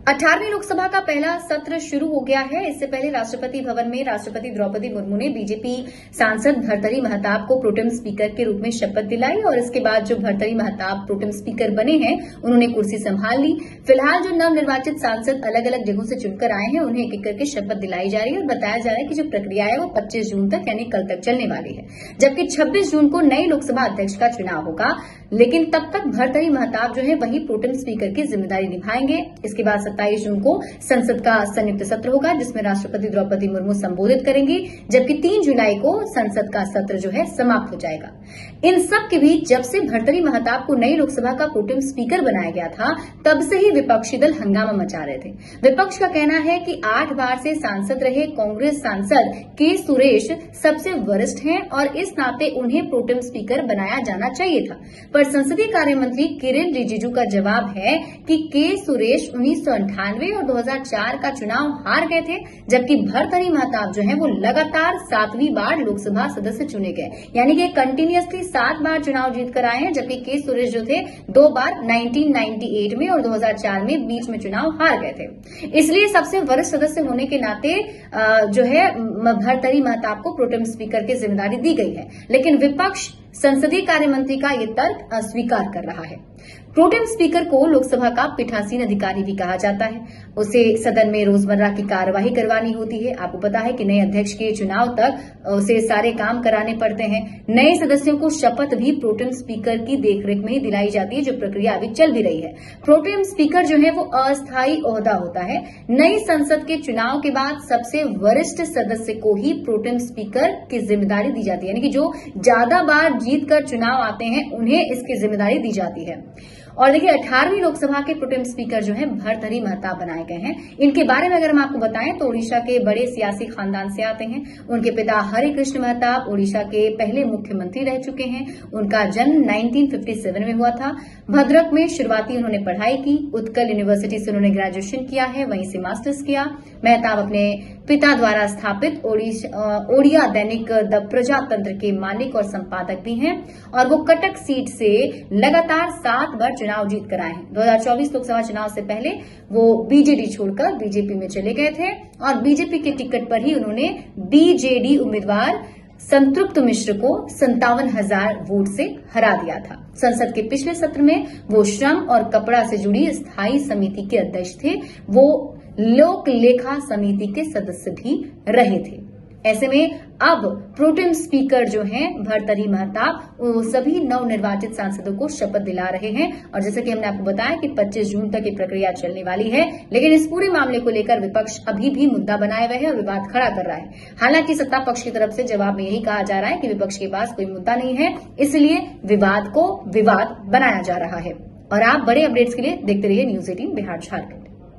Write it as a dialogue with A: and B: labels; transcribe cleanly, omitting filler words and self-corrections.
A: 18वीं लोकसभा का पहला सत्र शुरू हो गया है। इससे पहले राष्ट्रपति भवन में राष्ट्रपति द्रौपदी मुर्मू ने बीजेपी सांसद भर्तृहरि महताब को प्रोटेम स्पीकर के रूप में शपथ दिलाई और इसके बाद जो भर्तृहरि महताब प्रोटेम स्पीकर बने हैं उन्होंने कुर्सी संभाल ली। फिलहाल जो नवनिर्वाचित सांसद अलग अलग जगहों से चुनकर आए हैं उन्हें एक एक करके शपथ दिलाई जा रही है और बताया जा रहा है कि जो प्रक्रिया है वो 25 जून तक यानी कल तक चलने वाली है, जबकि 26 जून को नई लोकसभा अध्यक्ष का चुनाव होगा। लेकिन तब तक भर्तृहरि महताब जो है वही प्रोटेम स्पीकर की जिम्मेदारी निभाएंगे। इसके बाद 27 जून को संसद का संयुक्त सत्र होगा जिसमें राष्ट्रपति द्रौपदी मुर्मू संबोधित करेंगी, जबकि 3 जुलाई को संसद का सत्र जो है समाप्त हो जाएगा। इन सब के बीच जब से भर्तृहरि महताब को नई लोकसभा का प्रोटेम स्पीकर बनाया गया था तब से ही विपक्षी दल हंगामा मचा रहे थे। विपक्ष का कहना है कि 8 बार से सांसद रहे कांग्रेस सांसद के सुरेश सबसे वरिष्ठ हैं और इस नाते उन्हें प्रोटेम स्पीकर बनाया जाना चाहिए था, पर संसदीय कार्य मंत्री किरेन रिजिजू का जवाब है कि के सुरेश 1998 और 2004 का चुनाव हार गए थे, जबकि भर्तृहरि महताब जो है वो लगातार 7वीं बार लोकसभा सदस्य चुने गए, यानी कि कंटिन्यूअसली 7 बार चुनाव जीतकर आए हैं, जबकि के सुरेश जो थे 2 बार 1998 में और 2004 में बीच में चुनाव हार गए थे। इसलिए सबसे वरिष्ठ सदस्य होने के नाते जो है भर्तृहरि महताब को प्रोटेम स्पीकर की जिम्मेदारी दी गई है, लेकिन विपक्ष संसदीय कार्य मंत्री का ये तर्क अस्वीकार कर रहा है। प्रोटेम स्पीकर को लोकसभा का पीठासीन अधिकारी भी कहा जाता है। उसे सदन में रोजमर्रा की कार्यवाही करवानी होती है। आपको पता है कि नए अध्यक्ष के चुनाव तक उसे सारे काम कराने पड़ते हैं। नए सदस्यों को शपथ भी प्रोटेम स्पीकर की देखरेख में ही दिलाई जाती है, जो प्रक्रिया अभी चल भी रही है। प्रोटेम स्पीकर जो है वो अस्थायी ओहदा होता है। नई संसद के चुनाव के बाद सबसे वरिष्ठ सदस्य को ही प्रोटेम स्पीकर की जिम्मेदारी दी जाती है, यानी कि जो ज्यादा बार जीतकर चुनाव आते हैं उन्हें इसकी जिम्मेदारी दी जाती है। और देखिए 18वीं लोकसभा के प्रोटेम स्पीकर जो हैं भर्तृहरि महताब बनाए गए हैं। इनके बारे में अगर हम आपको बताएं तो ओडिशा के बड़े सियासी खानदान से आते हैं। उनके पिता हरिकृष्ण महताब ओडिशा के पहले मुख्यमंत्री रह चुके हैं। उनका जन्म 1957 में हुआ था। भद्रक में शुरुआती उन्होंने पढ़ाई की। उत्कल यूनिवर्सिटी से उन्होंने ग्रेजुएशन किया है, वहीं से मास्टर्स किया। महताब अपने पिता द्वारा स्थापित ओडिया दैनिक द प्रजातंत्र के मालिक और संपादक भी हैं और वो कटक सीट से लगातार 7 बार चुनाव जीत कर आए हैं। 2024 लोकसभा चुनाव से पहले वो बीजेडी छोड़कर बीजेपी में चले गए थे और बीजेपी के टिकट पर ही उन्होंने बीजेडी उम्मीदवार संतृप्त मिश्र को 57,000 वोट से हरा दिया था। संसद के पिछले सत्र में वो श्रम और कपड़ा से जुड़ी स्थायी समिति के अध्यक्ष थे। वो लोक लेखा समिति के सदस्य भी रहे थे। ऐसे में अब प्रोटेम स्पीकर जो हैं भर्तृहरि महताब वो सभी नवनिर्वाचित सांसदों को शपथ दिला रहे हैं और जैसे कि हमने आपको बताया कि 25 जून तक ये प्रक्रिया चलने वाली है, लेकिन इस पूरे मामले को लेकर विपक्ष अभी भी मुद्दा बनाए हुए है और विवाद खड़ा कर रहा है। हालांकि सत्ता पक्ष की तरफ से जवाब में यही कहा जा रहा है कि विपक्ष के पास कोई मुद्दा नहीं है, इसलिए विवाद को विवाद बनाया जा रहा है। और आप बड़े अपडेट्स के लिए देखते रहिए न्यूज़ 18 बिहार झारखंड।